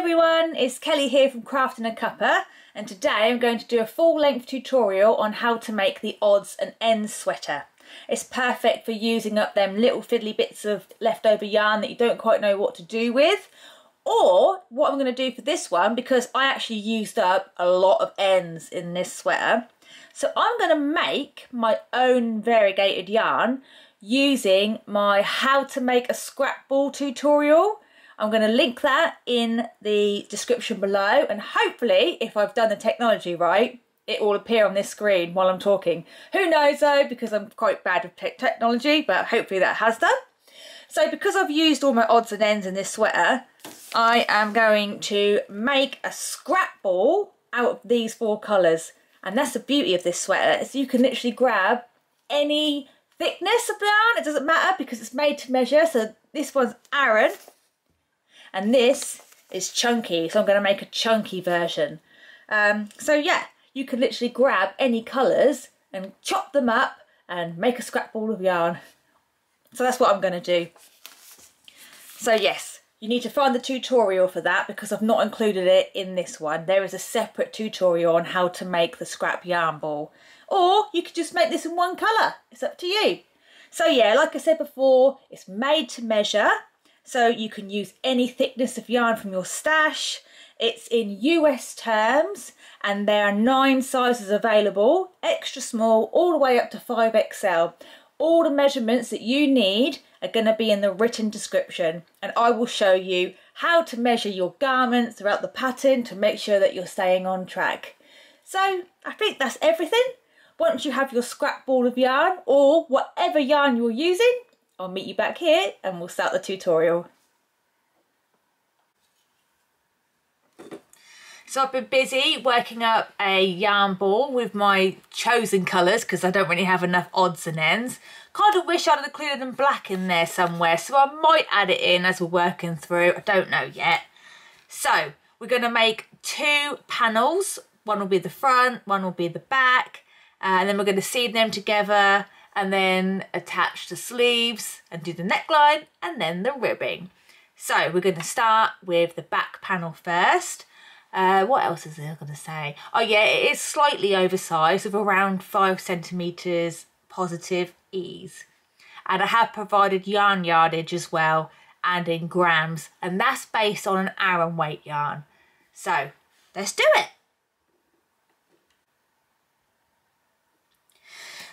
everyone, it's Kelly here from Crafting a Cuppa, and today I'm going to do a full-length tutorial on how to make the odds and ends sweater. It's perfect for using up them little fiddly bits of leftover yarn that you don't quite know what to do with. Or what I'm going to do for this one, because I actually used up a lot of ends in this sweater, so I'm going to make my own variegated yarn using my how to make a scrap ball tutorial. I'm going to link that in the description below, and hopefully, if I've done the technology right, it will appear on this screen while I'm talking. Who knows though, because I'm quite bad with technology, but hopefully that has done. So because I've used all my odds and ends in this sweater, I am going to make a scrap ball out of these four colours. And that's the beauty of this sweater, is you can literally grab any thickness of the yarn, it doesn't matter because it's made to measure. So this one's aran, and this is chunky, so I'm going to make a chunky version. So yeah, you can literally grab any colours and chop them up and make a scrap ball of yarn. So that's what I'm going to do. So yes, you need to find the tutorial for that because I've not included it in this one. There is a separate tutorial on how to make the scrap yarn ball. Or you could just make this in one colour, it's up to you. So yeah, like I said before, it's made to measure. So you can use any thickness of yarn from your stash. It's in US terms and there are 9 sizes available, extra small all the way up to 5XL. All the measurements that you need are going to be in the written description, and I will show you how to measure your garments throughout the pattern to make sure that you're staying on track. So I think that's everything. Once you have your scrap ball of yarn or whatever yarn you're using, I'll meet you back here and we'll start the tutorial. So I've been busy working up a yarn ball with my chosen colours because I don't really have enough odds and ends. Kind of wish I'd have included them black in there somewhere, so I might add it in as we're working through. I don't know yet. So we're going to make 2 panels. One will be the front, one will be the back, and then we're going to seam them together and then attach the sleeves and do the neckline and then the ribbing. So we're going to start with the back panel first. What else is I going to say? Oh yeah, it is slightly oversized with around 5 centimetres positive ease. And I have provided yarn yardage as well and in grams, and that's based on an aran weight yarn. So let's do it.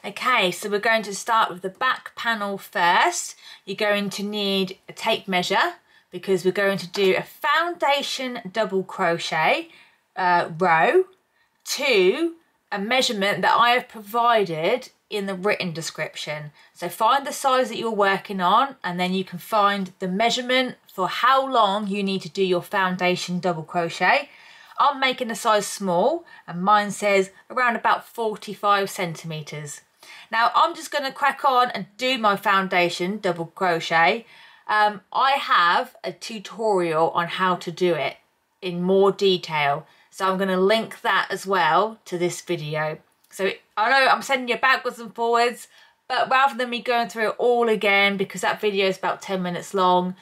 Okay, so we're going to start with the back panel first. You're going to need a tape measure because we're going to do a foundation double crochet row to a measurement that I have provided in the written description. So find the size that you're working on and then you can find the measurement for how long you need to do your foundation double crochet. I'm making a size small and mine says around about 45 centimetres. Now I'm just going to crack on and do my foundation double crochet. I have a tutorial on how to do it in more detail, so I'm going to link that as well to this video. So I know I'm sending you backwards and forwards, but rather than me going through it all again, because that video is about 10 minutes long,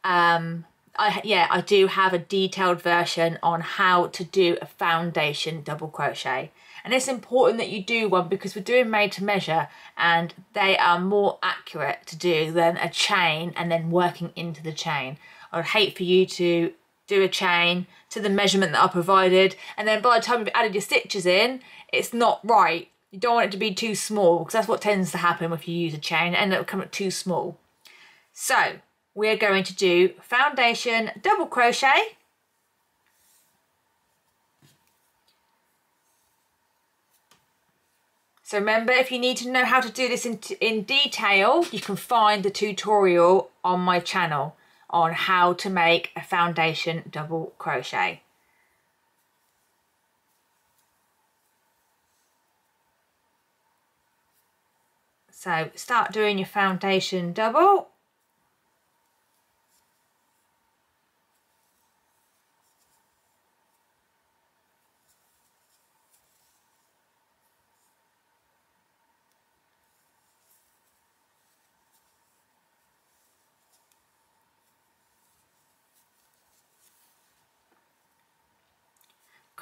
I do have a detailed version on how to do a foundation double crochet. And it's important that you do one because we're doing made to measure and they are more accurate to do than a chain and then working into the chain. I would hate for you to do a chain to the measurement that I provided and then by the time you've added your stitches in, it's not right. You don't want it to be too small because that's what tends to happen if you use a chain, it ends up coming too small. So we're going to do foundation double crochet. So remember, if you need to know how to do this in detail, you can find the tutorial on my channel on how to make a foundation double crochet. So start doing your foundation double.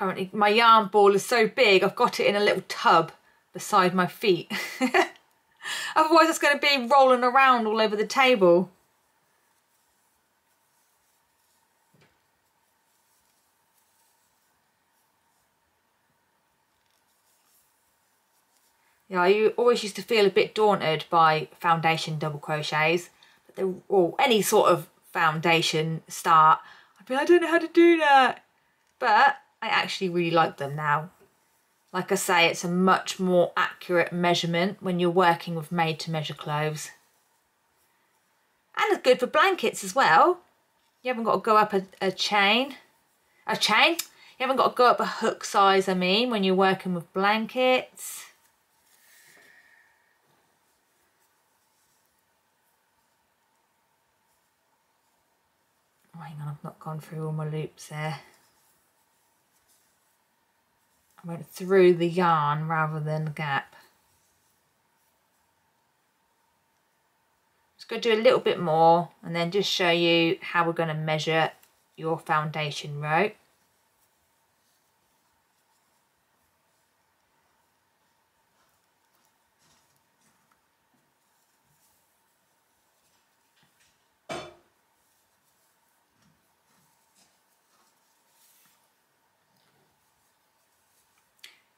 Currently my yarn ball is so big I've got it in a little tub beside my feet. Otherwise it's going to be rolling around all over the table. Yeah, I always used to feel a bit daunted by foundation double crochets, but or any sort of foundation start. I'd be like, I don't know how to do that. But I actually really like them now. Like I say, it's a much more accurate measurement when you're working with made to measure clothes. And it's good for blankets as well. You haven't got to go up a chain. You haven't got to go up a hook size, I mean, when you're working with blankets. Oh, hang on, I've not gone through all my loops there. I went through the yarn rather than the gap. Just going to do a little bit more and then just show you how we're going to measure your foundation row.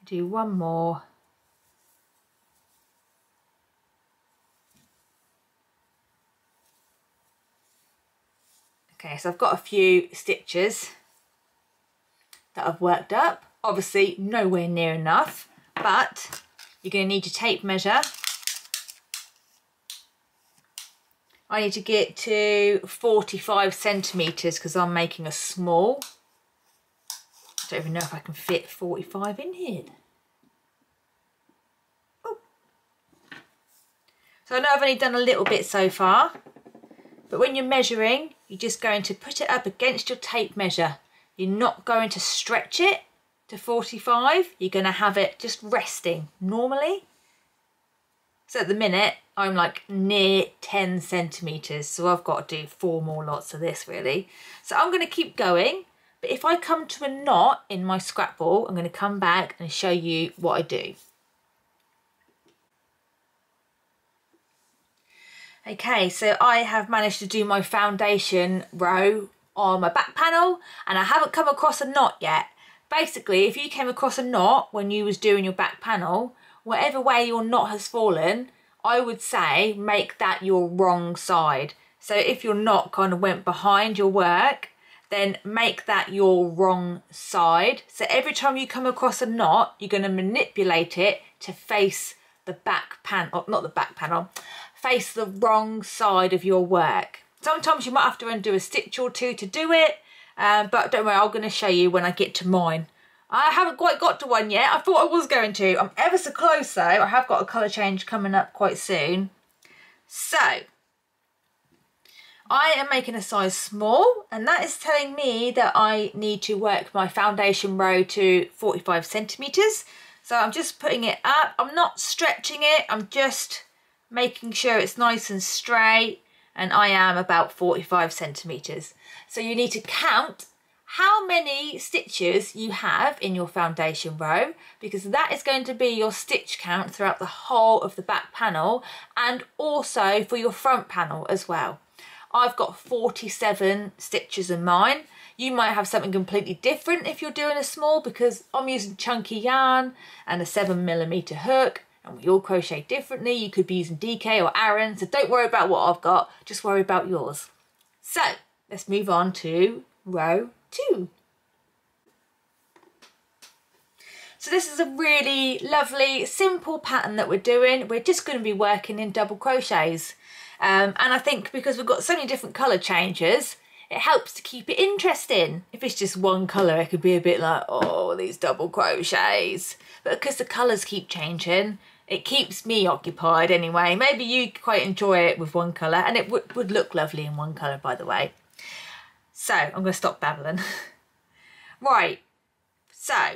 Do one more. Okay, so I've got a few stitches that I've worked up. Obviously nowhere near enough, but you're going to need your tape measure. I need to get to 45 centimetres because I'm making a small. I don't even know if I can fit 45 in here. Oh. So I know I've only done a little bit so far, but when you're measuring, you're just going to put it up against your tape measure. You're not going to stretch it to 45. You're going to have it just resting normally. So at the minute, I'm like near 10 centimetres, so I've got to do 4 more lots of this really. So I'm going to keep going. But if I come to a knot in my scrap ball, I'm going to come back and show you what I do. Okay, so I have managed to do my foundation row on my back panel and I haven't come across a knot yet. Basically, if you came across a knot when you was doing your back panel, whatever way your knot has fallen, I would say make that your wrong side. So if your knot kind of went behind your work, then make that your wrong side. So every time you come across a knot, you're going to manipulate it to face the back panel, not the back panel, face the wrong side of your work. Sometimes you might have to undo a stitch or two to do it, but don't worry, I'm going to show you when I get to mine. I haven't quite got to one yet. I thought I was going to. I'm ever so close though. I have got a colour change coming up quite soon. So I am making a size small, and that is telling me that I need to work my foundation row to 45 centimetres. So I'm just putting it up. I'm not stretching it. I'm just making sure it's nice and straight, and I am about 45 centimetres. So you need to count how many stitches you have in your foundation row, because that is going to be your stitch count throughout the whole of the back panel and also for your front panel as well. I've got 47 stitches in mine. You might have something completely different if you're doing a small, because I'm using chunky yarn and a 7mm hook, and we all crochet differently. You could be using DK or Aran, so don't worry about what I've got, just worry about yours. So let's move on to row 2. So this is a really lovely, simple pattern that we're doing. We're just going to be working in double crochets. And I think because we've got so many different colour changes, it helps to keep it interesting. If it's just one colour, it could be a bit like, oh, these double crochets. But because the colours keep changing, it keeps me occupied anyway. Maybe you quite enjoy it with one colour, and it would look lovely in one colour, by the way. So I'm going to stop babbling. Right, so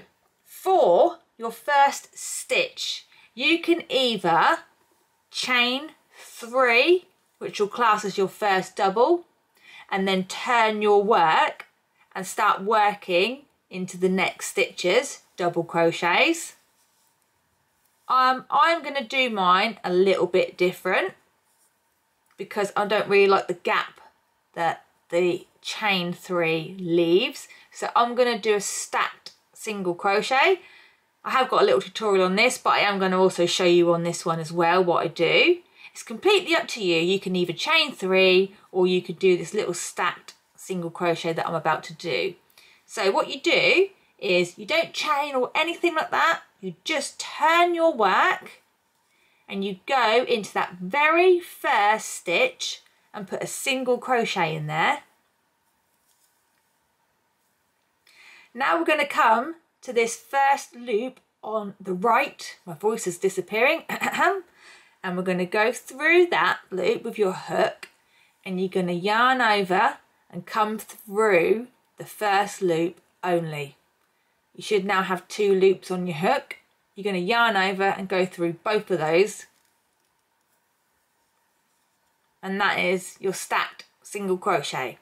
for your first stitch, you can either chain 3, which you'll class as your first double, and then turn your work and start working into the next stitches, double crochets. I'm going to do mine a little bit different because I don't really like the gap that the chain 3 leaves. So I'm going to do a stacked single crochet. I have got a little tutorial on this, but I am going to also show you on this one as well what I do. It's completely up to you. You can either chain 3 or you could do this little stacked single crochet that I'm about to do. So what you do is you don't chain or anything like that. You just turn your work and you go into that very first stitch and put a single crochet in there. Now we're going to come to this first loop on the right. My voice is disappearing. And we're going to go through that loop with your hook and you're going to yarn over and come through the first loop only. You should now have 2 loops on your hook. You're going to yarn over and go through both of those. And that is your stacked single crochet.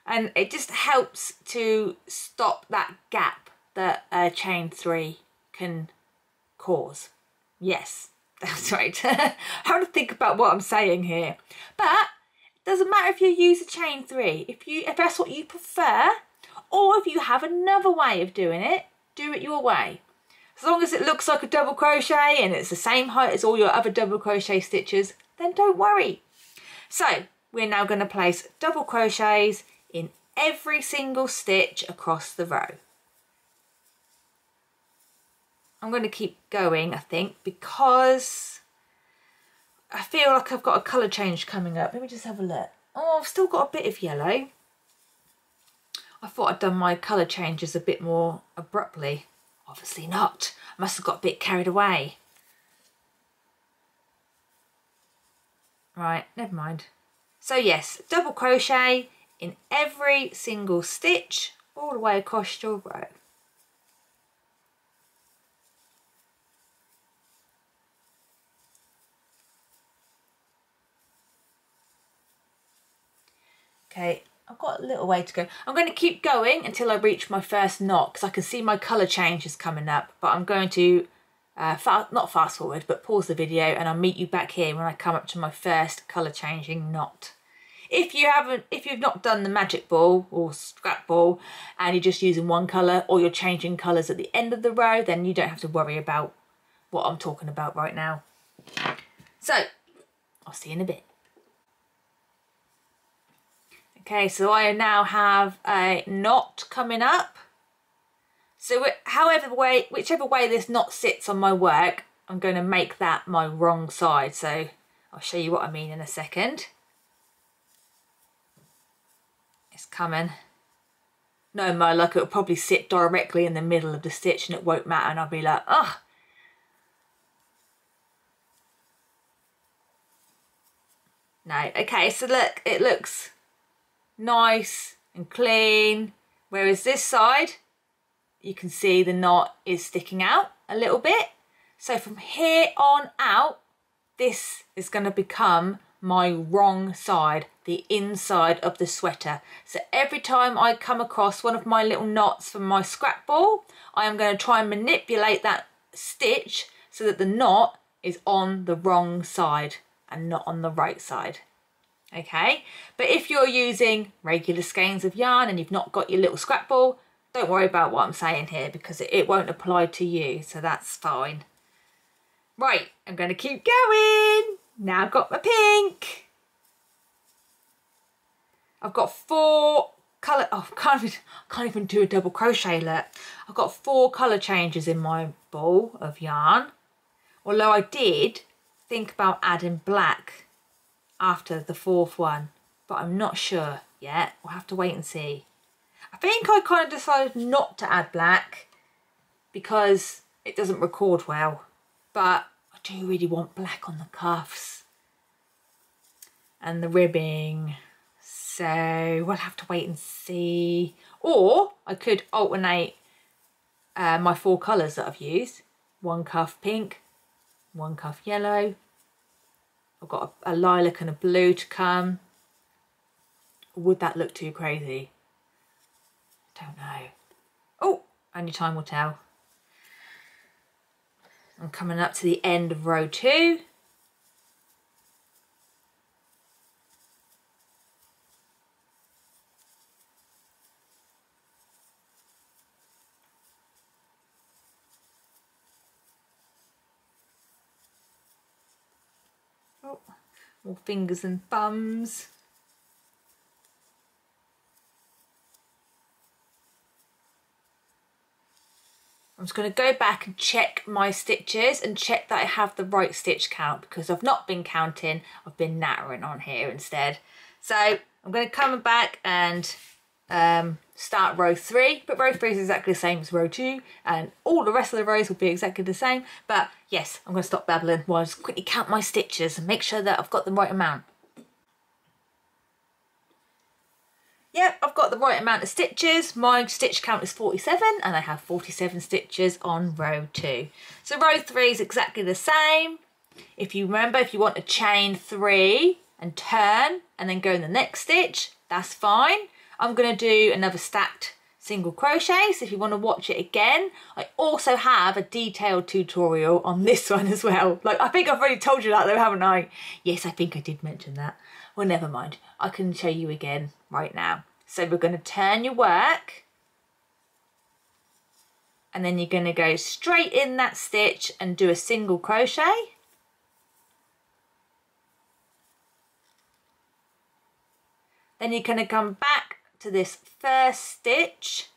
And it just helps to stop that gap that chain 3 can cause. Yes, that's right. I have to think about what I'm saying here. But it doesn't matter if you use a chain 3. If that's what you prefer, or if you have another way of doing it, do it your way. As long as it looks like a double crochet and it's the same height as all your other double crochet stitches, then don't worry. So we're now going to place double crochets in every single stitch across the row. I'm going to keep going, I think, because I feel like I've got a colour change coming up. Let me just have a look. Oh, I've still got a bit of yellow. I thought I'd done my colour changes a bit more abruptly. Obviously not. I must have got a bit carried away. Right, never mind. So yes, double crochet in every single stitch all the way across your row. Okay, I've got a little way to go. I'm going to keep going until I reach my first knot because I can see my colour changes coming up. But I'm going to, not fast forward, but pause the video and I'll meet you back here when I come up to my first colour changing knot. If you've not done the magic ball or scrap ball and you're just using one colour or you're changing colours at the end of the row, then you don't have to worry about what I'm talking about right now. So, I'll see you in a bit. Okay, so I now have a knot coming up. So whichever way this knot sits on my work, I'm going to make that my wrong side. So I'll show you what I mean in a second. It's coming. No, my luck, it'll probably sit directly in the middle of the stitch and it won't matter and I'll be like, oh. No, okay, so look, it looks nice and clean, whereas this side you can see the knot is sticking out a little bit. So from here on out, this is going to become my wrong side, the inside of the sweater. So every time I come across one of my little knots from my scrap ball, I am going to try and manipulate that stitch so that the knot is on the wrong side and not on the right side. Okay, but if you're using regular skeins of yarn and you've not got your little scrap ball, don't worry about what I'm saying here because it won't apply to you, so that's fine. Right, I'm going to keep going. Now I've got my pink. I've got 4 colour, oh, I can't even do a double crochet, look. I've got 4 colour changes in my ball of yarn, although I did think about adding black after the 4th one, but I'm not sure yet. We'll have to wait and see. I think I kind of decided not to add black because it doesn't record well, but I do really want black on the cuffs and the ribbing, so we'll have to wait and see. Or I could alternate my 4 colours that I've used. 1 cuff pink, 1 cuff yellow. I've got a lilac and a blue to come. Would that look too crazy? Don't know. Oh, Only time will tell. I'm coming up to the end of row 2. Oh, more fingers and thumbs. I'm just going to go back and check my stitches and check that I have the right stitch count, because I've not been counting, I've been nattering on here instead. So I'm going to come back and start row 3, but row 3 is exactly the same as row 2 and all the rest of the rows will be exactly the same. But yes, I'm going to stop babbling while I just quickly count my stitches and make sure that I've got the right amount. Yep, I've got the right amount of stitches. My stitch count is 47 and I have 47 stitches on row 2. So row 3 is exactly the same. If you remember, if you want to chain 3 and turn and then go in the next stitch, that's fine. I'm going to do another stacked single crochet, so if you want to watch it again, I also have a detailed tutorial on this one as well. Like, I think I've already told you that though, haven't I? Yes, I think I did mention that. Well, never mind. I can show you again right now. So we're going to turn your work and then you're going to go straight in that stitch and do a single crochet. Then you're going to come back to this first stitch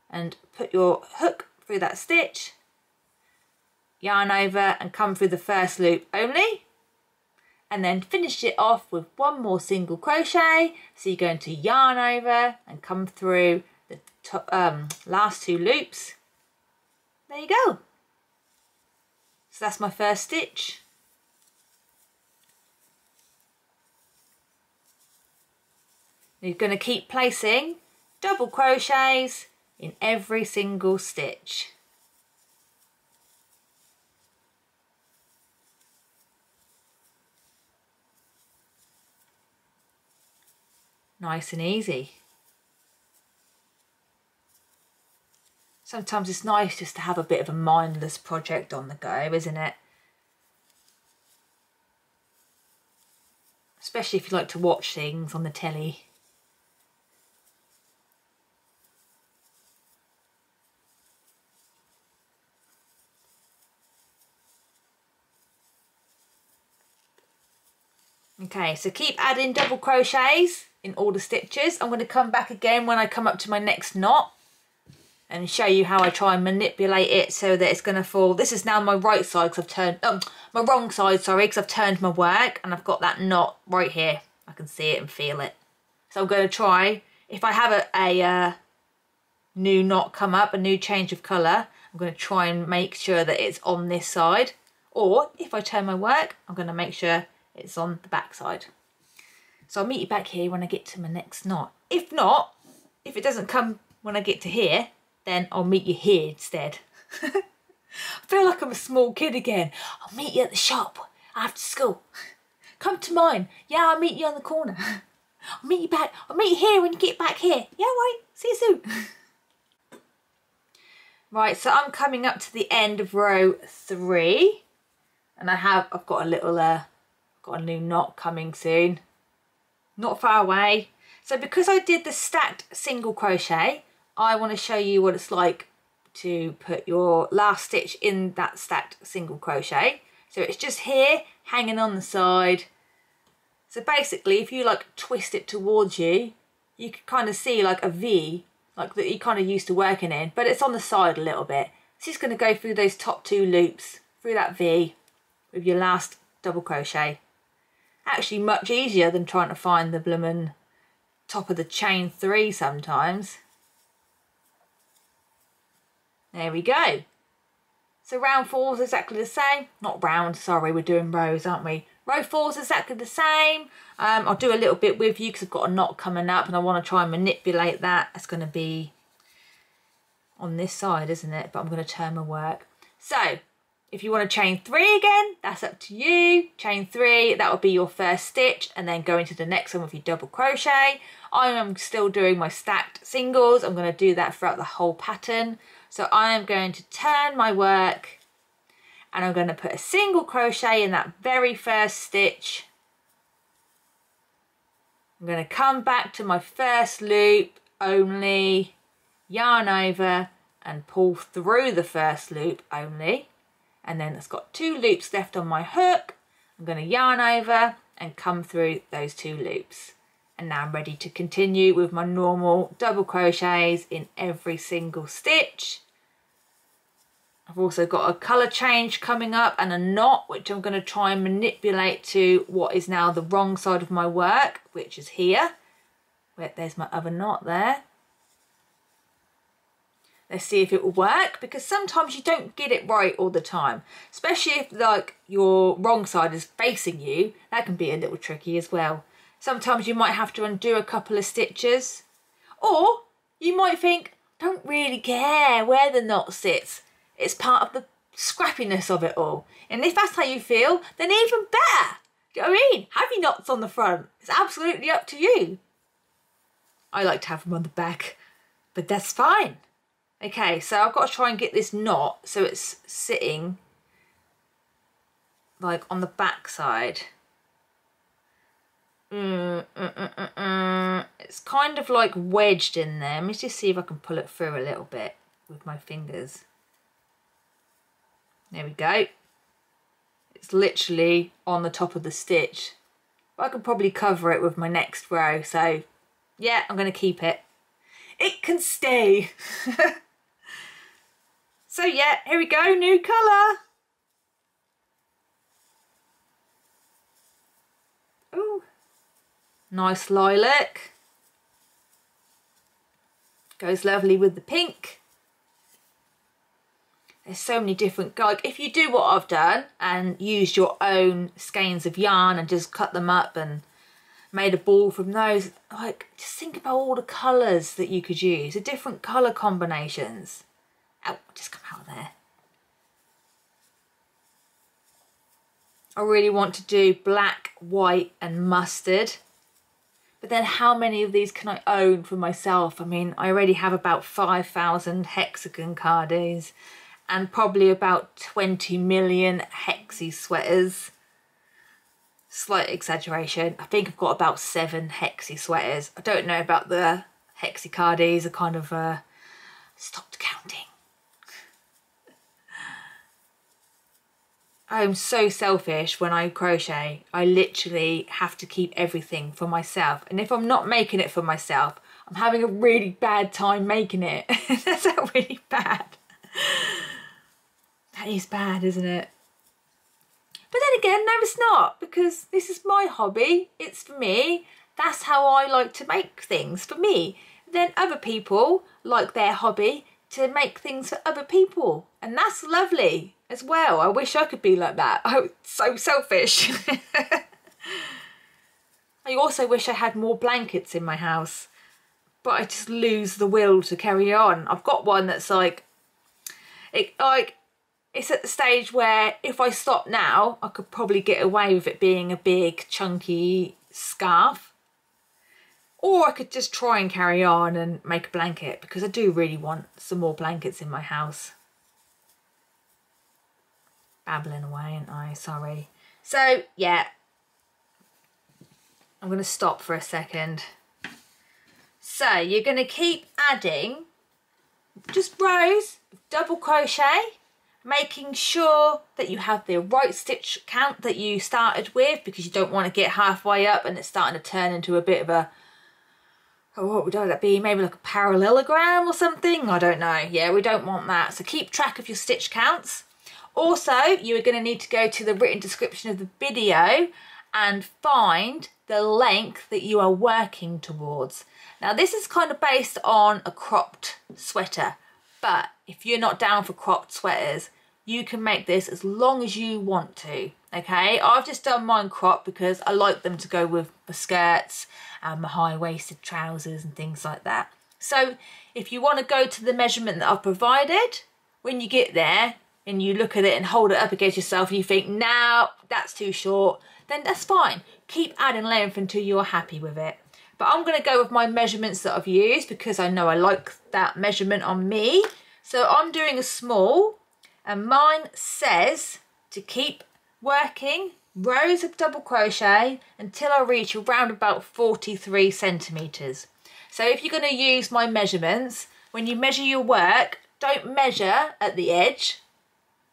and put your hook through that stitch, yarn over and come through the first loop only, and then finish it off with one more single crochet. So you're going to yarn over and come through the top, last 2 loops. There you go. So that's my first stitch. You're going to keep placing double crochets in every single stitch. Nice and easy. Sometimes it's nice just to have a bit of a mindless project on the go, isn't it? Especially if you like to watch things on the telly. Okay, so keep adding double crochets in all the stitches. I'm going to come back again when I come up to my next knot and show you how I try and manipulate it so that it's going to fall. This is now my right side because I've turned, my wrong side, sorry, because I've turned my work and I've got that knot right here. I can see it and feel it. So I'm going to try, if I have a new knot come up, a new change of colour, I'm going to try and make sure that it's on this side. Or if I turn my work, I'm going to make sure it's on the back side. So I'll meet you back here when I get to my next knot. If not, if it doesn't come when I get to here, then I'll meet you here instead. I feel like I'm a small kid again. I'll meet you at the shop after school. Come to mine. Yeah, I'll meet you on the corner. I'll meet you back. I'll meet you here when you get back here. Yeah, right. See you soon. Right, so I'm coming up to the end of row 3. And I've got a little got a new knot coming soon. Not far away. So because I did the stacked single crochet, I want to show you what it's like to put your last stitch in that stacked single crochet. So it's just here hanging on the side. So basically if you like twist it towards you, you can kind of see like a V, like that you're kind of used to working in, but it's on the side a little bit. So just going to go through those top 2 loops through that V with your last double crochet. Actually much easier than trying to find the bloomin' top of the chain 3 sometimes. There we go. So round 4 is exactly the same. Not round, sorry, we're doing rows, aren't we? Row 4 is exactly the same. I'll do a little bit with you because I've got a knot coming up and I want to try and manipulate that. It's going to be on this side, isn't it? But I'm going to turn my work. So if you want to chain 3 again, that's up to you. Chain 3, that will be your first stitch, and then go into the next one with your double crochet. I am still doing my stacked singles. I'm going to do that throughout the whole pattern. So I am going to turn my work and I'm going to put a single crochet in that very first stitch. I'm going to come back to my first loop only, yarn over and pull through the first loop only. And then it's got 2 loops left on my hook. I'm going to yarn over and come through those 2 loops. And now I'm ready to continue with my normal double crochets in every single stitch. I've also got a colour change coming up and a knot, which I'm going to try and manipulate to what is now the wrong side of my work, which is here. There's my other knot there. Let's see if it will work, because sometimes you don't get it right all the time, especially if like your wrong side is facing you. That can be a little tricky as well. Sometimes you might have to undo a couple of stitches, or you might think, don't really care where the knot sits. It's part of the scrappiness of it all. And if that's how you feel, then even better. Do you know what I mean? Have your knots on the front. It's absolutely up to you. I like to have them on the back, but that's fine. Okay, so I've got to try and get this knot so it's sitting like on the back side. It's kind of like wedged in there. Let me just see if I can pull it through a little bit with my fingers. There we go. It's literally on the top of the stitch. But I could probably cover it with my next row. So yeah, I'm going to keep it. It can stay. So yeah, here we go, new colour. Oh, nice lilac. Goes lovely with the pink. There's so many different, like if you do what I've done and used your own skeins of yarn and just cut them up and made a ball from those, like just think about all the colours that you could use, the different colour combinations. Oh, just come out of there. I really want to do black, white and mustard. But then how many of these can I own for myself? I mean, I already have about 5,000 hexagon cardies and probably about 20 million hexie sweaters. Slight exaggeration. I think I've got about 7 hexie sweaters. I don't know about the hexie cardies. I kind of stopped counting. I'm so selfish when I crochet. I literally have to keep everything for myself. And if I'm not making it for myself, I'm having a really bad time making it. That's not really bad. That is bad, isn't it? But then again, no, it's not, because this is my hobby. It's for me. That's how I like to make things, for me. Then other people like their hobby to make things for other people. And that's lovely as well. I wish I could be like that. I'm so selfish. I also wish I had more blankets in my house, but I just lose the will to carry on. I've got one that's it's at the stage where if I stop now, I could probably get away with it being a big chunky scarf. Or I could just try and carry on and make a blanket, because I do really want some more blankets in my house. Babbling away, aren't I? Sorry. So, yeah. I'm going to stop for a second. So, you're going to keep adding just rows of double crochet, making sure that you have the right stitch count that you started with, because you don't want to get halfway up and it's starting to turn into a bit of a, oh, what would that be? Maybe like a parallelogram or something? I don't know. Yeah, we don't want that. So keep track of your stitch counts. Also, you are going to need to go to the written description of the video and find the length that you are working towards. Now, this is kind of based on a cropped sweater, but if you're not down for cropped sweaters, you can make this as long as you want to, okay? I've just done mine cropped because I like them to go with the skirts and my high-waisted trousers and things like that. So if you want to go to the measurement that I've provided, when you get there and you look at it and hold it up against yourself and you think, no, that's too short, then that's fine. Keep adding length until you're happy with it. But I'm going to go with my measurements that I've used because I know I like that measurement on me. So I'm doing a small, and mine says to keep working rows of double crochet until I reach around about 43 centimetres. So if you're going to use my measurements, when you measure your work, don't measure at the edge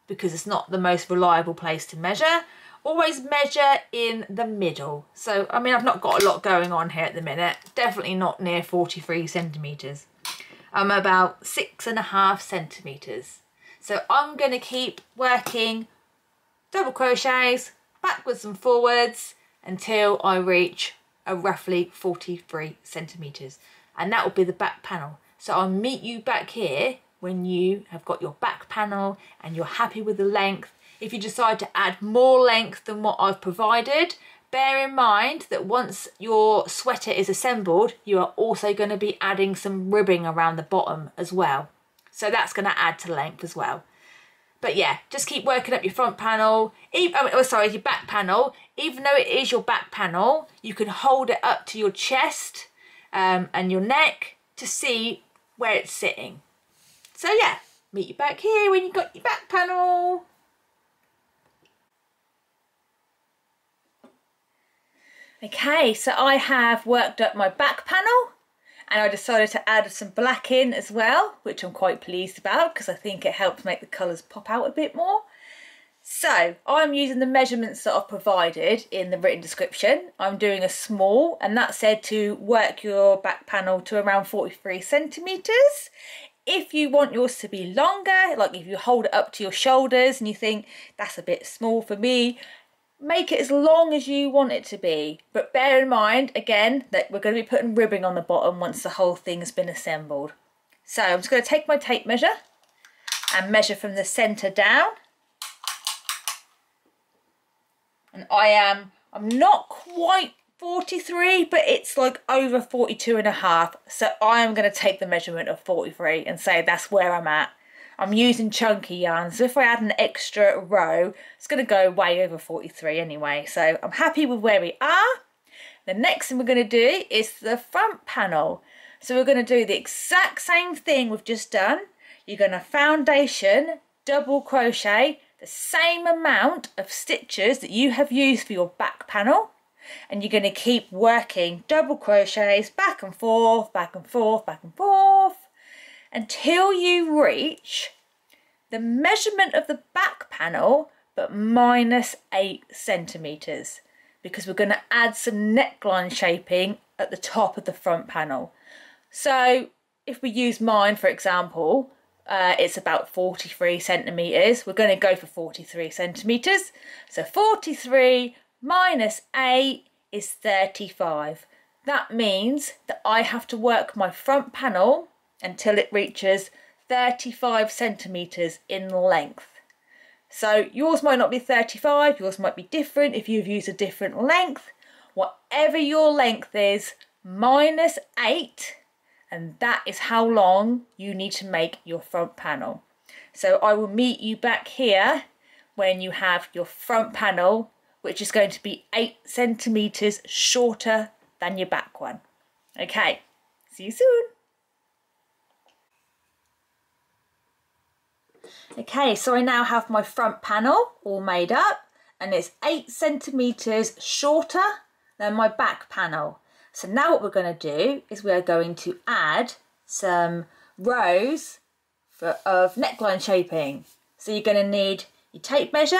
because it's not the most reliable place to measure. Always measure in the middle. So, I mean, I've not got a lot going on here at the minute. Definitely not near 43 centimetres. I'm about 6.5 centimetres. So I'm going to keep working double crochets backwards and forwards until I reach a roughly 43 centimetres. And that will be the back panel. So I'll meet you back here when you have got your back panel and you're happy with the length. If you decide to add more length than what I've provided, bear in mind that once your sweater is assembled, you are also going to be adding some ribbing around the bottom as well. So that's going to add to length as well. But yeah, just keep working up your front panel, your back panel. Even though it is your back panel, you can hold it up to your chest and your neck to see where it's sitting. So yeah, meet you back here when you've got your back panel. Okay, so I have worked up my back panel and I decided to add some black in as well, which I'm quite pleased about because I think it helps make the colours pop out a bit more. So I'm using the measurements that I've provided in the written description. I'm doing a small, and that said to work your back panel to around 43 centimetres. If you want yours to be longer, like if you hold it up to your shoulders and you think that's a bit small for me, make it as long as you want it to be. But bear in mind, again, that we're going to be putting ribbing on the bottom once the whole thing's been assembled. So I'm just going to take my tape measure and measure from the centre down. And I'm not quite 43, but it's like over 42.5. So I am going to take the measurement of 43 and say that's where I'm at. I'm using chunky yarn, so if I add an extra row, it's going to go way over 43 anyway. So I'm happy with where we are. The next thing we're going to do is the front panel. So we're going to do the exact same thing we've just done. You're going to foundation, double crochet, the same amount of stitches that you have used for your back panel, and you're going to keep working double crochets back and forth, back and forth, back and forth until you reach the measurement of the back panel but minus 8 centimetres, because we're going to add some neckline shaping at the top of the front panel. So if we use mine for example, it's about 43 centimetres. We're going to go for 43 centimetres. So 43 minus 8 is 35. That means that I have to work my front panel until it reaches 35 centimetres in length. So yours might not be 35, yours might be different if you've used a different length. Whatever your length is, minus 8, and that is how long you need to make your front panel. So I will meet you back here when you have your front panel, which is going to be 8 centimetres shorter than your back one. Okay, see you soon. Okay, so I now have my front panel all made up and it's 8 centimetres shorter than my back panel. So now what we're going to do is we are going to add some rows of neckline shaping. So you're going to need your tape measure.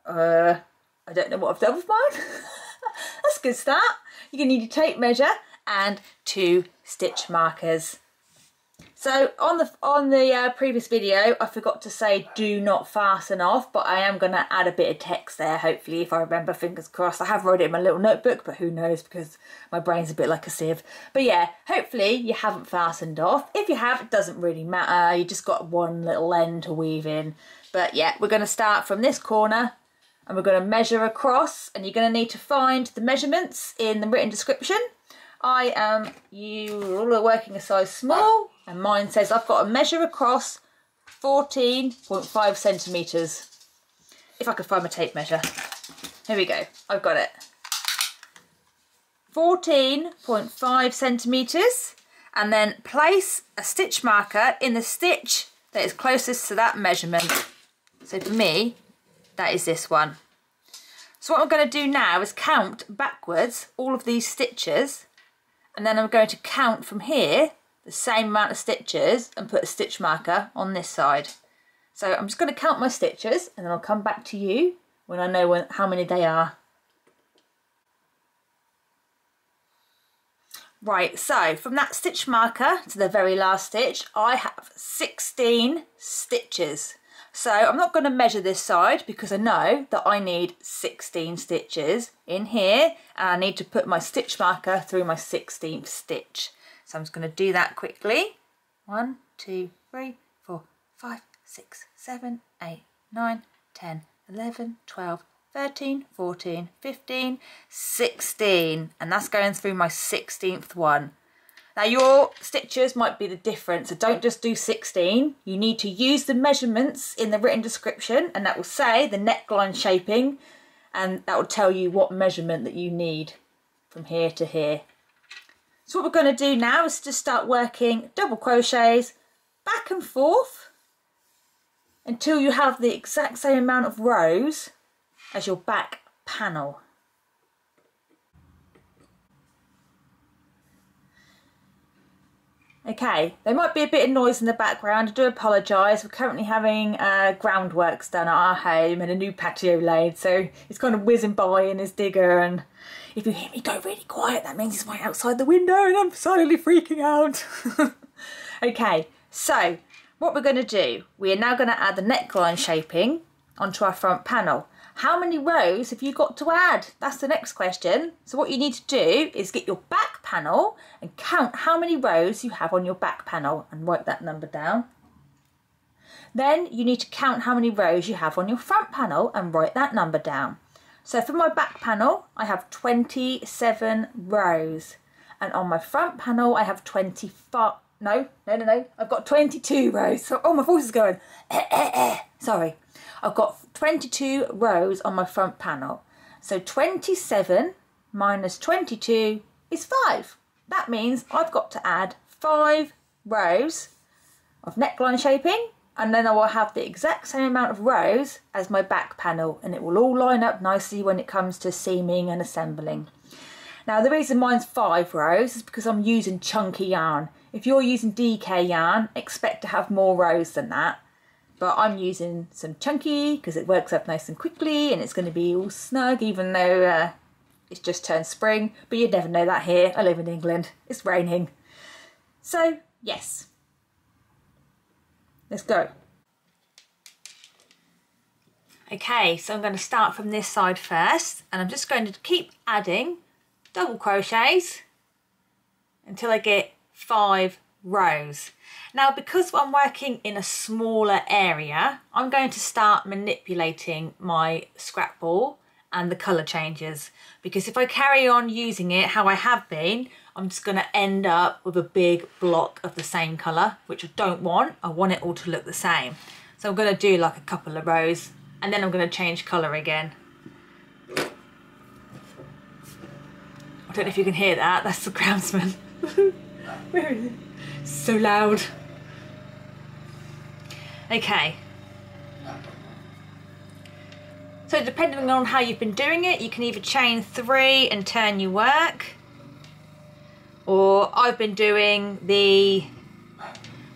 I don't know what I've done with mine. That's a good start. You're going to need your tape measure and 2 stitch markers. So on the previous video, I forgot to say do not fasten off, but I am going to add a bit of text there, hopefully, if I remember, fingers crossed. I have wrote it in my little notebook, but who knows, because my brain's a bit like a sieve. But yeah, hopefully you haven't fastened off. If you have, it doesn't really matter. You just got one little end to weave in. But yeah, we're going to start from this corner and we're going to measure across, and you're going to need to find the measurements in the written description. You're working a size small, and mine says I've got to measure across 14.5 centimetres. If I could find my tape measure. Here we go, I've got it. 14.5 centimetres, and then place a stitch marker in the stitch that is closest to that measurement. So for me, that is this one. So what I'm going to do now is count backwards all of these stitches, and then I'm going to count from here the same amount of stitches and put a stitch marker on this side. So I'm just going to count my stitches, and then I'll come back to you when I know how many they are. Right, so from that stitch marker to the very last stitch, I have 16 stitches. So I'm not going to measure this side because I know that I need 16 stitches in here, and I need to put my stitch marker through my 16th stitch. So I'm just going to do that quickly. 1, 2, 3, 4, 5, 6, 7, 8, 9, 10, 11, 12, 13, 14, 15, 16, and that's going through my 16th one. Now your stitches might be the difference, so don't just do 16. You need to use the measurements in the written description, and that will say the neckline shaping, and that will tell you what measurement that you need from here to here. So what we're going to do now is just start working double crochets back and forth until you have the exact same amount of rows as your back panel. Okay, there might be a bit of noise in the background. I do apologise. We're currently having groundworks done at our home and a new patio laid, so it's kind of whizzing by in his digger, and if you hear me go really quiet, that means it's right outside the window and I'm silently freaking out. Okay, so what we're going to do, we are now going to add the neckline shaping onto our front panel. How many rows have you got to add? That's the next question. So what you need to do is get your back panel and count how many rows you have on your back panel and write that number down. Then you need to count how many rows you have on your front panel and write that number down. So for my back panel, I have 27 rows. And on my front panel, I have 25, no, I've got 22 rows. So, oh, my voice is going, sorry. I've got 22 rows on my front panel. So 27 minus 22 is 5. That means I've got to add 5 rows of neckline shaping, and then I will have the exact same amount of rows as my back panel, and it will all line up nicely when it comes to seaming and assembling. Now the reason mine's 5 rows is because I'm using chunky yarn. If you're using DK yarn, expect to have more rows than that. But I'm using some chunky because it works up nice and quickly, and it's going to be all snug even though it's just turned spring. But you'd never know that here. I live in England. It's raining. So, yes. Let's go. Okay, so I'm going to start from this side first, and I'm just going to keep adding double crochets until I get 5 rows. Now, because I'm working in a smaller area, I'm going to start manipulating my scrap ball and the colour changes, because if I carry on using it how I have been, I'm just going to end up with a big block of the same colour, which I don't want. I want it all to look the same. So I'm going to do like a couple of rows, and then I'm going to change colour again. I don't know if you can hear that. That's the groundsman. Where is it? So loud. Okay. So depending on how you've been doing it, you can either chain 3 and turn your work, or I've been doing the,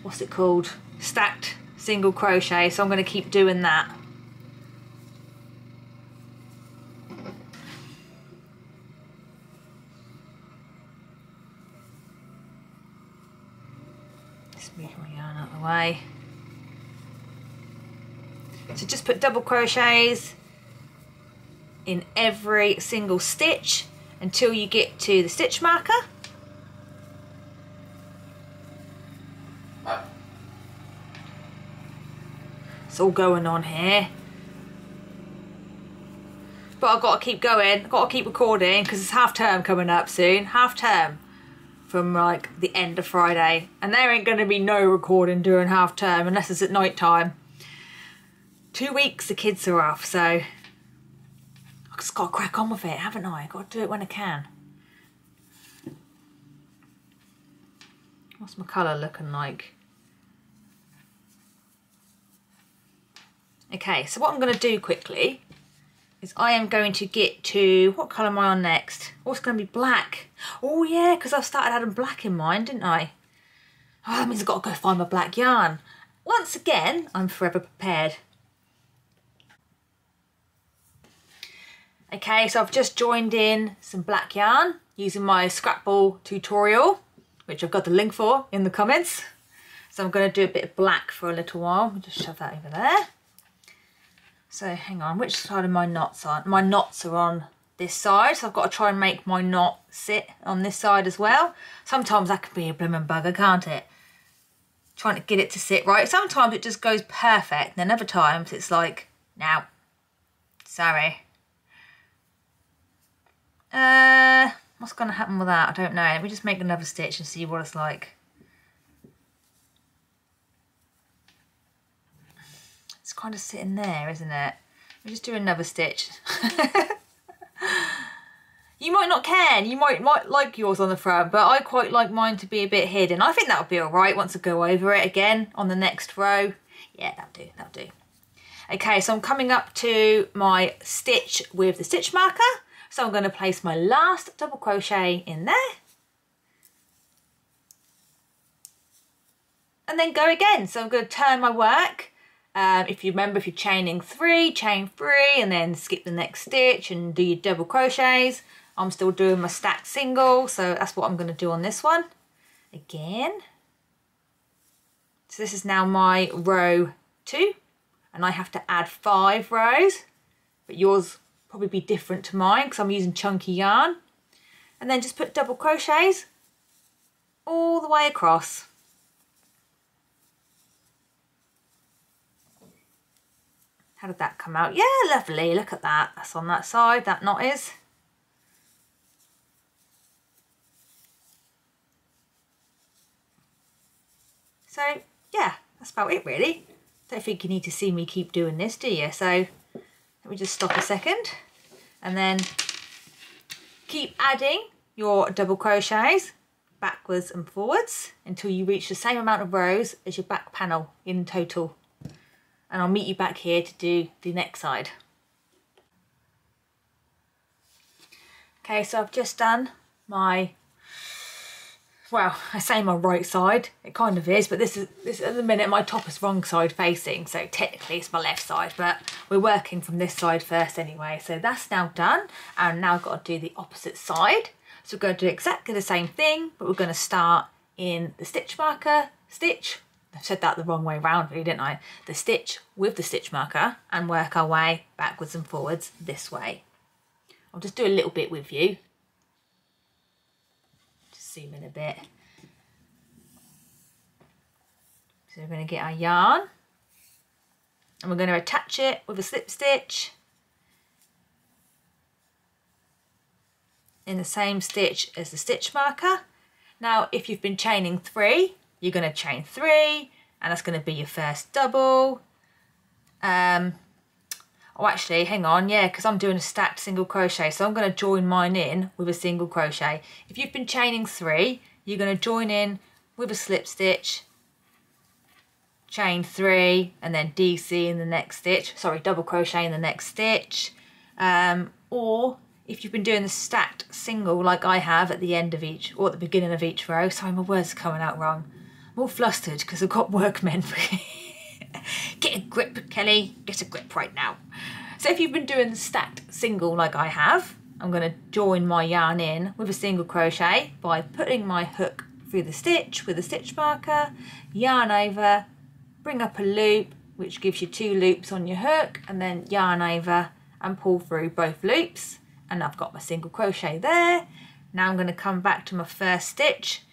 what's it called? Stacked single crochet, so I'm going to keep doing that. Just move my yarn out of the way. So just put double crochets in every single stitch until you get to the stitch marker. It's all going on here. But I've got to keep going, I've got to keep recording because it's half term coming up soon. Half term from like the end of Friday. And there ain't going to be no recording during half term unless it's at night time. 2 weeks the kids are off, so I've just got to crack on with it, haven't I? I've got to do it when I can. What's my colour looking like? Okay, so what I'm going to do quickly is I am going to get to, what colour am I on next? Oh, it's going to be black. Oh yeah, because I've started adding black in mine, didn't I? Oh, that means I've got to go find my black yarn. Once again, I'm forever prepared. Okay, so I've just joined in some black yarn using my scrapball tutorial, which I've got the link for in the comments. So I'm going to do a bit of black for a little while. I'll just shove that over there. So hang on, which side are my knots on? My knots are on this side, so I've got to try and make my knot sit on this side as well. Sometimes that can be a blooming bugger, can't it? Trying to get it to sit right. Sometimes it just goes perfect, and then other times it's like, no, sorry. What's going to happen with that? I don't know. Let me just make another stitch and see what it's like. It's kind of sitting there, isn't it? Let me just do another stitch. You might not care, you might like yours on the front, but I quite like mine to be a bit hidden. I think that'll be all right once I go over it again on the next row. Yeah, that'll do. Okay, so I'm coming up to my stitch with the stitch marker. So I'm going to place my last double crochet in there. And then go again. So I'm going to turn my work. If you remember, if you're chaining 3, chain 3 and then skip the next stitch and do your double crochets. I'm still doing my stacked single, so that's what I'm going to do on this one. Again. So this is now my row 2, and I have to add 5 rows, but yours probably be different to mine because I'm using chunky yarn. And then just put double crochets all the way across. How did that come out? Yeah, lovely. Look at that. That's on that side. That knot is. So, yeah, that's about it really. Don't think you need to see me keep doing this, do you? So, let me just stop a second. And then keep adding your double crochets backwards and forwards until you reach the same amount of rows as your back panel in total. And I'll meet you back here to do the next side. Okay, so I've just done my, well, I say my right side, it kind of is, but this at the minute my top is wrong side facing, so technically it's my left side, but we're working from this side first anyway. So that's now done, and now I've got to do the opposite side. So we're going to do exactly the same thing, but we're going to start in the stitch marker, stitch, I said that the wrong way around really, didn't I? The stitch with the stitch marker and work our way backwards and forwards this way. I'll just do a little bit with you. Just zoom in a bit. So we're going to get our yarn and we're going to attach it with a slip stitch in the same stitch as the stitch marker. Now, if you've been chaining 3, you're going to chain 3, and that's going to be your first double. Oh, actually, hang on, yeah, because I'm doing a stacked single crochet, so I'm going to join mine in with a single crochet. If you've been chaining 3, you're going to join in with a slip stitch, chain 3, and then DC in the next stitch. Sorry, double crochet in the next stitch. Or if you've been doing the stacked single like I have at the end of each, or at the beginning of each row. Sorry, my words are coming out wrong. I'm all flustered because I've got workmen. Get a grip, Kelly. Get a grip right now. So if you've been doing the stacked single like I have, I'm going to join my yarn in with a single crochet by putting my hook through the stitch with a stitch marker, yarn over, bring up a loop, which gives you 2 loops on your hook, and then yarn over and pull through both loops. And I've got my single crochet there. Now I'm going to come back to my first stitch,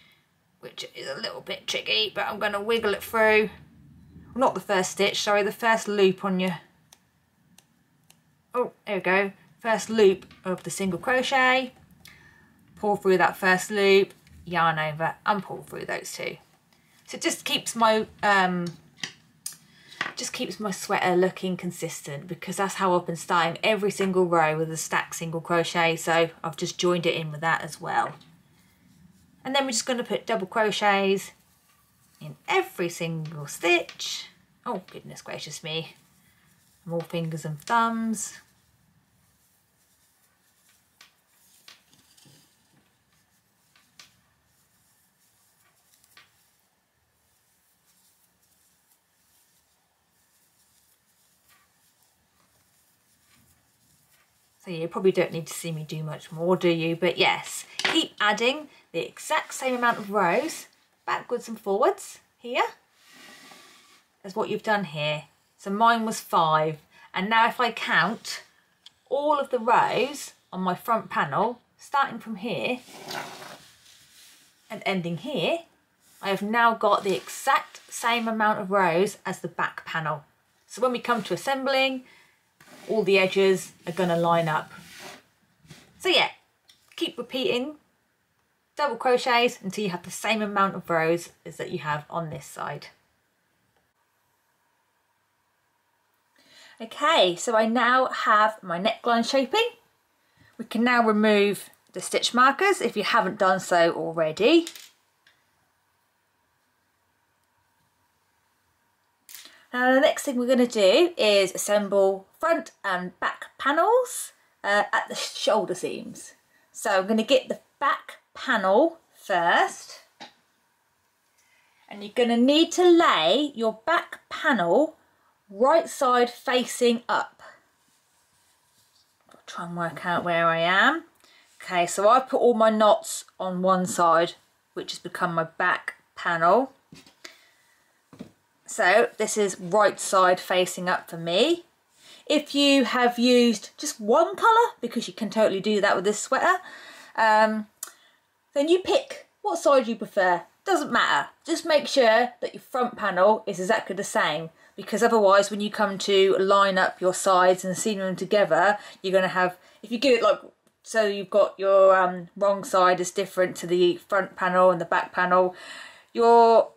which is a little bit tricky, but I'm going to wiggle it through. Well, not the first stitch, sorry, the first loop on your, oh, there we go, first loop of the single crochet, pull through that first loop, yarn over and pull through those 2. So it just keeps my sweater looking consistent, because that's how I've been starting every single row with a stacked single crochet, so I've just joined it in with that as well. And then we're just going to put double crochets in every single stitch. Oh goodness gracious me, more fingers and thumbs. So you probably don't need to see me do much more, do you? But yes, keep adding the exact same amount of rows backwards and forwards here as what you've done here. So mine was 5, and now if I count all of the rows on my front panel, starting from here and ending here, I have now got the exact same amount of rows as the back panel. So when we come to assembling, all the edges are going to line up. So yeah, keep repeating double crochets until you have the same amount of rows as that you have on this side. Okay, so I now have my neckline shaping. We can now remove the stitch markers if you haven't done so already. Now the next thing we're going to do is assemble front and back panels at the shoulder seams. So I'm going to get the back panel first, and you're going to need to lay your back panel right side facing up. I'll try and work out where I am. Okay, so I've put all my knots on one side, which has become my back panel. So this is right side facing up for me. If you have used just one colour, because you can totally do that with this sweater, then you pick what side you prefer. Doesn't matter. Just make sure that your front panel is exactly the same, because otherwise when you come to line up your sides and seam them together, you're going to have, if you get it like, so you've got your wrong side is different to the front panel and the back panel, your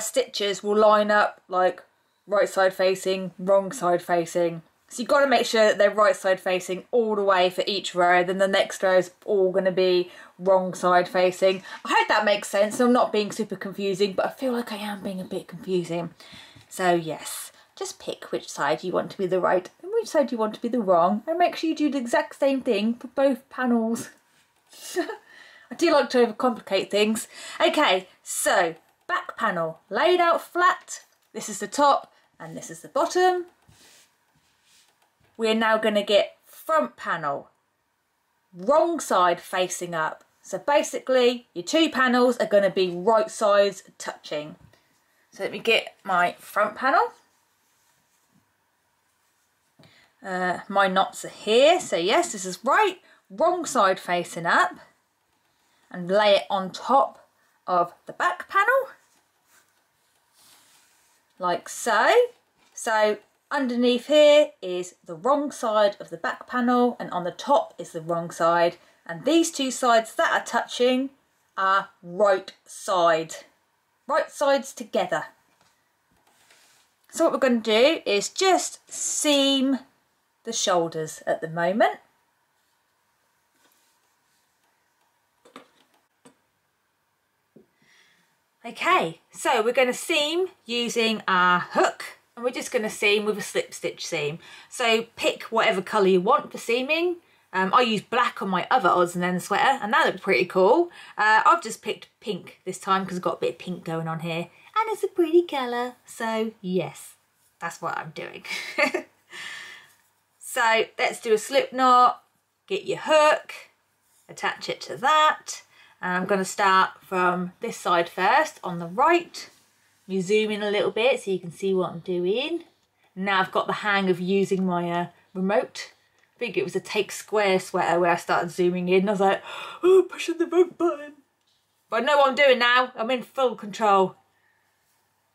stitches will line up like right side facing, wrong side facing. So you've got to make sure that they're right side facing all the way for each row, then the next row is all going to be wrong side facing. I hope that makes sense. I'm not being super confusing, but I feel like I am being a bit confusing. So yes, just pick which side you want to be the right and which side you want to be the wrong, and make sure you do the exact same thing for both panels. I do like to overcomplicate things. Okay, so back panel laid out flat. This is the top and this is the bottom. We're now going to get front panel wrong side facing up. So basically your two panels are going to be right sides touching. So let me get my front panel. My knots are here, so yes, this is right, wrong side facing up, and lay it on top of the back panel like so. So underneath here is the wrong side of the back panel, and on the top is the wrong side, and these two sides that are touching are right sides together. So what we're going to do is just seam the shoulders at the moment. Okay, so we're going to seam using our hook, and we're just going to seam with a slip stitch seam. So pick whatever colour you want for seaming. I used black on my other odds and ends sweater, and that looked pretty cool. I've just picked pink this time because I've got a bit of pink going on here, and it's a pretty colour, so yes, that's what I'm doing. So let's do a slip knot, get your hook, attach it to that, and I'm going to start from this side first on the right. You zoom in a little bit so you can see what I'm doing. Now I've got the hang of using my remote. I think it was a Take Square sweater where I started zooming in and I was like, oh, pushing the wrong button. But I know what I'm doing now. I'm in full control.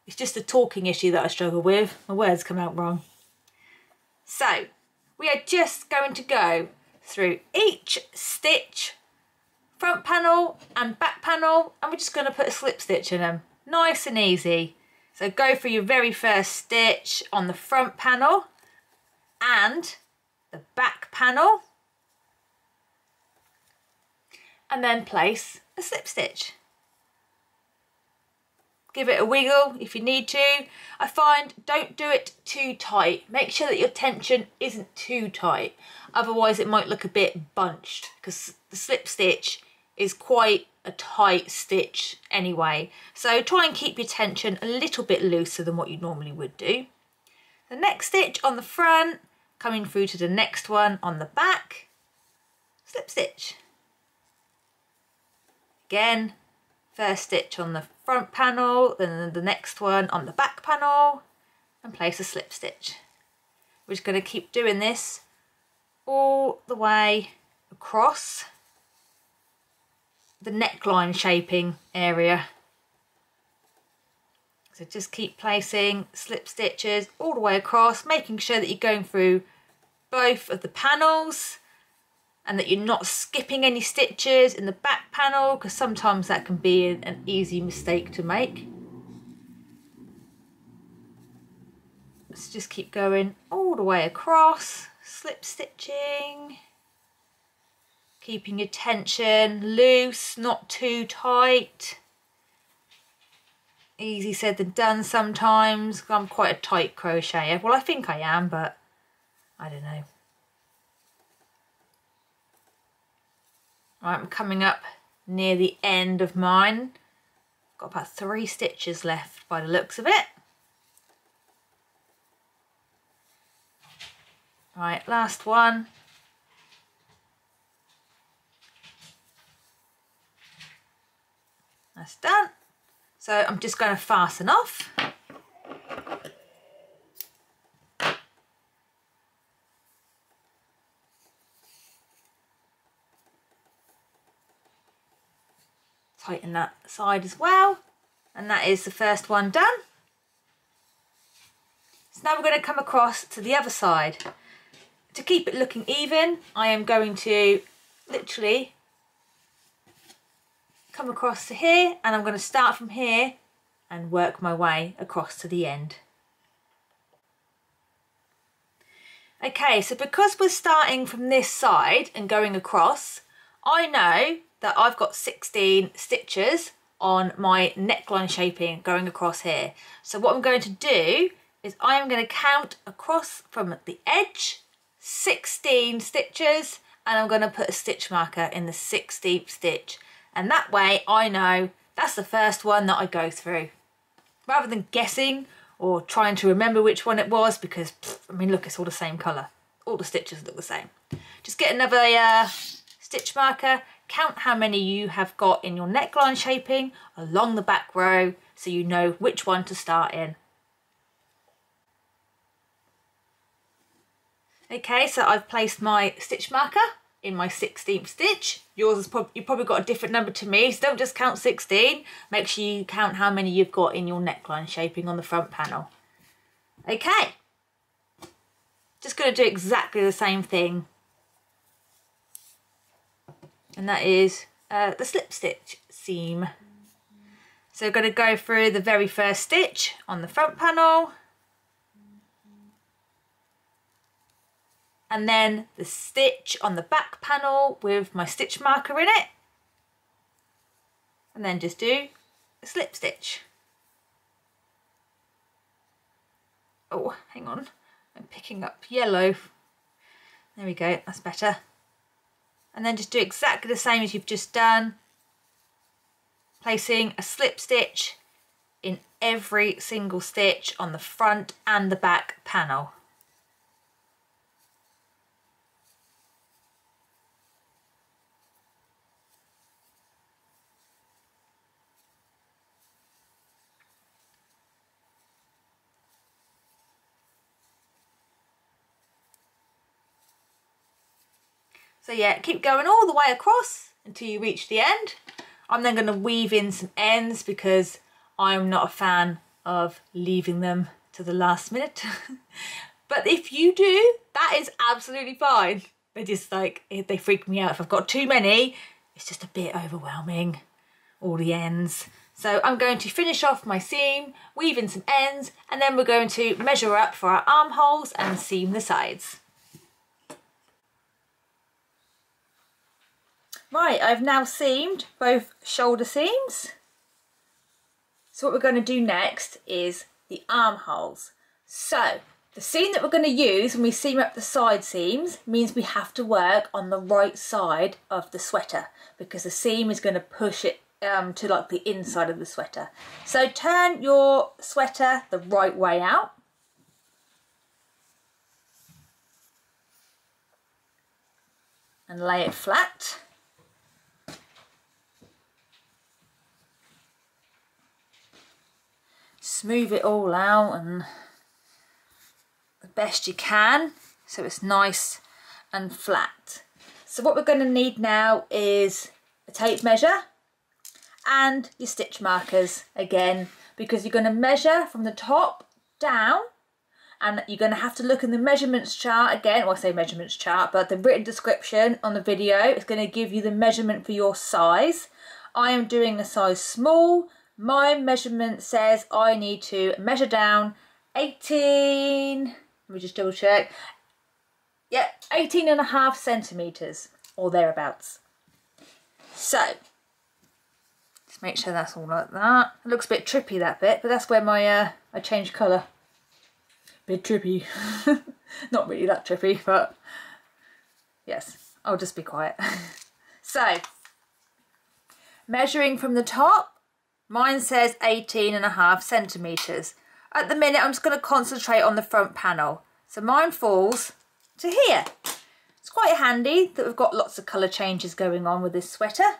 It's just a talking issue that I struggle with. My words come out wrong. So we are just going to go through each stitch, front panel and back panel, and we're just going to put a slip stitch in them. Nice and easy. So go for your very first stitch on the front panel and the back panel, and then place a slip stitch. give it a wiggle if you need to. I find don't do it too tight. Make sure that your tension isn't too tight, otherwise it might look a bit bunched, because the slip stitch is quite a tight stitch anyway. So try and keep your tension a little bit looser than what you normally would do. The next stitch on the front, coming through to the next one on the back, slip stitch. Again, first stitch on the front panel, then the next one on the back panel, and place a slip stitch. We're just going to keep doing this all the way across the neckline shaping area. So just keep placing slip stitches all the way across, making sure that you're going through both of the panels and that you're not skipping any stitches in the back panel, because sometimes that can be an easy mistake to make. Let's just keep going all the way across, slip stitching, keeping your tension loose, not too tight. Easy said than done sometimes. I'm quite a tight crocheter. Well, I think I am, but I don't know. Right, I'm coming up near the end of mine. Got about 3 stitches left by the looks of it. Right, last one. That's done. So I'm just going to fasten off. Tighten that side as well. And that is the first one done. So now we're going to come across to the other side. To keep it looking even, I am going to literally come across to here, and I'm going to start from here and work my way across to the end. Okay, so because we're starting from this side and going across, I know that I've got 16 stitches on my neckline shaping going across here. So what I'm going to do is I am going to count across from the edge 16 stitches, and I'm going to put a stitch marker in the 16th stitch. And that way I know that's the first one that I go through. Rather than guessing or trying to remember which one it was, because, I mean, look, it's all the same colour. All the stitches look the same. Just get another stitch marker, count how many you have got in your neckline shaping along the back row so you know which one to start in. Okay, so I've placed my stitch marker in my 16th stitch. Yours is you've probably got a different number to me, so don't just count 16. Make sure you count how many you've got in your neckline shaping on the front panel. Okay, just going to do exactly the same thing, and that is the slip stitch seam. So I'm going to go through the very first stitch on the front panel, and then the stitch on the back panel with my stitch marker in it, and then just do a slip stitch. Oh, hang on, I'm picking up yellow. There we go, that's better. And then just do exactly the same as you've just done, placing a slip stitch in every single stitch on the front and the back panel. So yeah, keep going all the way across until you reach the end. I'm then going to weave in some ends because I'm not a fan of leaving them to the last minute. But if you do, that is absolutely fine. They just like, they freak me out. If I've got too many, it's just a bit overwhelming, all the ends. So I'm going to finish off my seam, weave in some ends, and then we're going to measure up for our armholes and seam the sides. Right, I've now seamed both shoulder seams. So what we're going to do next is the armholes. So the seam that we're going to use when we seam up the side seams means we have to work on the right side of the sweater, because the seam is going to push it to like the inside of the sweater. So turn your sweater the right way out. And lay it flat. Smooth it all out and the best you can so it's nice and flat. So what we're going to need now is a tape measure and your stitch markers again, because you're going to measure from the top down, and you're going to have to look in the measurements chart again. Well, I say measurements chart, but the written description on the video is going to give you the measurement for your size. I am doing a size small. My measurement says I need to measure down 18, let me just double check. Yeah, 18.5 centimetres or thereabouts. So, just make sure that's all like that. It looks a bit trippy, that bit, but that's where my I changed colour. Bit trippy. Not really that trippy, but yes, I'll just be quiet. So, measuring from the top, mine says 18.5 centimetres. At the minute, I'm just going to concentrate on the front panel. So mine falls to here. It's quite handy that we've got lots of colour changes going on with this sweater,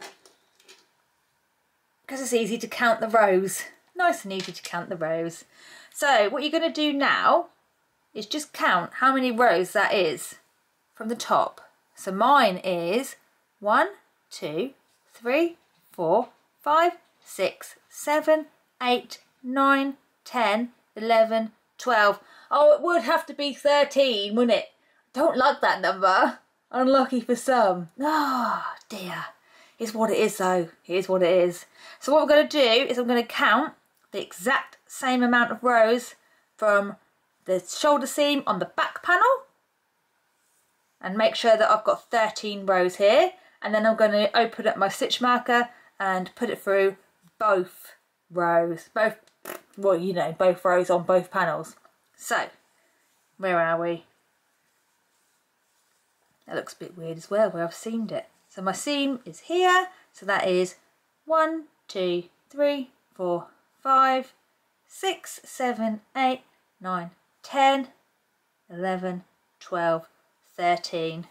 because it's easy to count the rows. Nice and easy to count the rows. So what you're going to do now is just count how many rows that is from the top. So mine is 1, 2, 3, 4, 5, 6, 7, 8, 9, 10, 11, 12. Oh, it would have to be 13, wouldn't it? Don't like that number. Unlucky for some. Ah, oh, dear. Here's what it is though. Here's what it is. So what we're going to do is I'm going to count the exact same amount of rows from the shoulder seam on the back panel and make sure that I've got 13 rows here, and then I'm going to open up my stitch marker and put it through both rows, well, you know, both rows on both panels. So where are we? That looks a bit weird as well where I've seamed it. So my seam is here, so that is 1, 2, 3, 4, 5, 6, 7, 8, 9, 10, 11, 12, 13.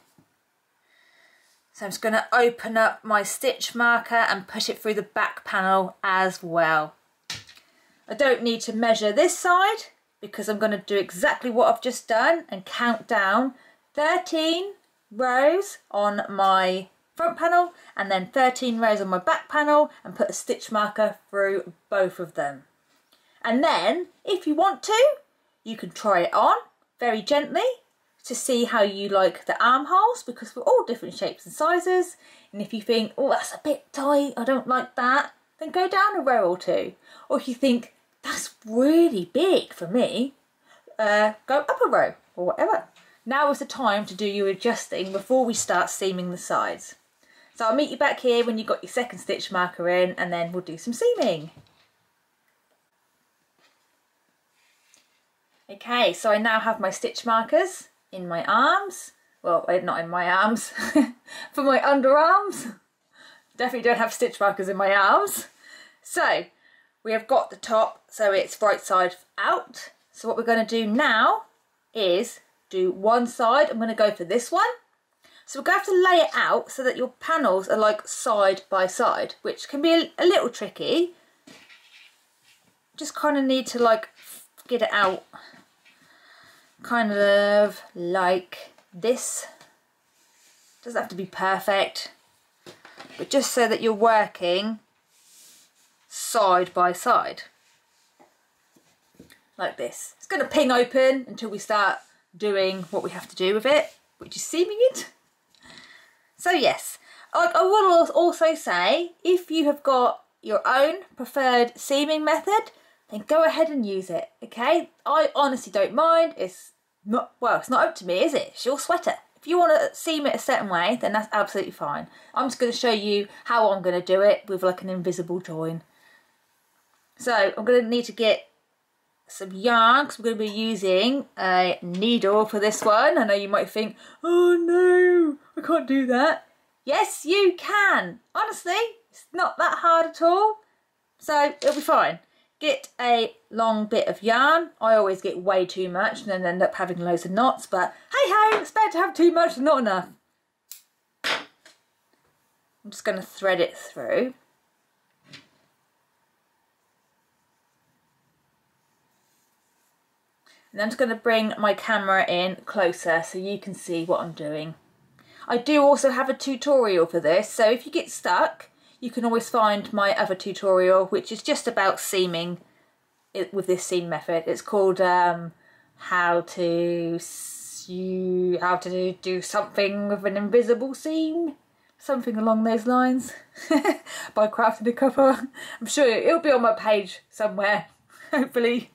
So I'm just going to open up my stitch marker and put it through the back panel as well. I don't need to measure this side because I'm going to do exactly what I've just done and count down 13 rows on my front panel and then 13 rows on my back panel and put a stitch marker through both of them. And then if you want to, you can try it on very gently to see how you like the armholes, because we're all different shapes and sizes, and if you think, oh, that's a bit tight, I don't like that, then go down a row or two. Or if you think that's really big for me, go up a row or whatever. Now is the time to do your adjusting before we start seaming the sides. So I'll meet you back here when you've got your second stitch marker in, and then we'll do some seaming. Okay, so I now have my stitch markers in my arms. Well, not in my arms, for my underarms. Definitely don't have stitch markers in my arms. So we have got the top, so it's right side out. So what we're going to do now is do one side. I'm going to go for this one. So we're going to have to lay it out so that your panels are like side by side, which can be a little tricky. Just kind of need to like get it out kind of like this. Doesn't have to be perfect, but just so that you're working side by side like this. It's going to ping open until we start doing what we have to do with it, which is seaming it. So yes, I will also say, if you have got your own preferred seaming method, then go ahead and use it, okay? I honestly don't mind. It's not, well, it's not up to me, is it? It's your sweater. If you want to seam it a certain way, then that's absolutely fine. I'm just going to show you how I'm going to do it with like an invisible join. So I'm going to need to get some yarn because we're going to be using a needle for this one. I know you might think, oh no, I can't do that. Yes, you can. Honestly, it's not that hard at all. So it'll be fine. Get a long bit of yarn. I always get way too much and then end up having loads of knots, but hey ho, it's better to have too much than not enough. I'm just going to thread it through. And I'm just going to bring my camera in closer so you can see what I'm doing. I do also have a tutorial for this, so if you get stuck, you can always find my other tutorial, which is just about seaming with this seam method. It's called how to do something with an invisible seam, something along those lines, by Crafting a Cuppa. I'm sure it'll be on my page somewhere, hopefully.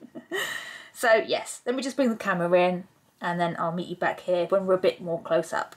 So yes, let me just bring the camera in and then I'll meet you back here when we're a bit more close up.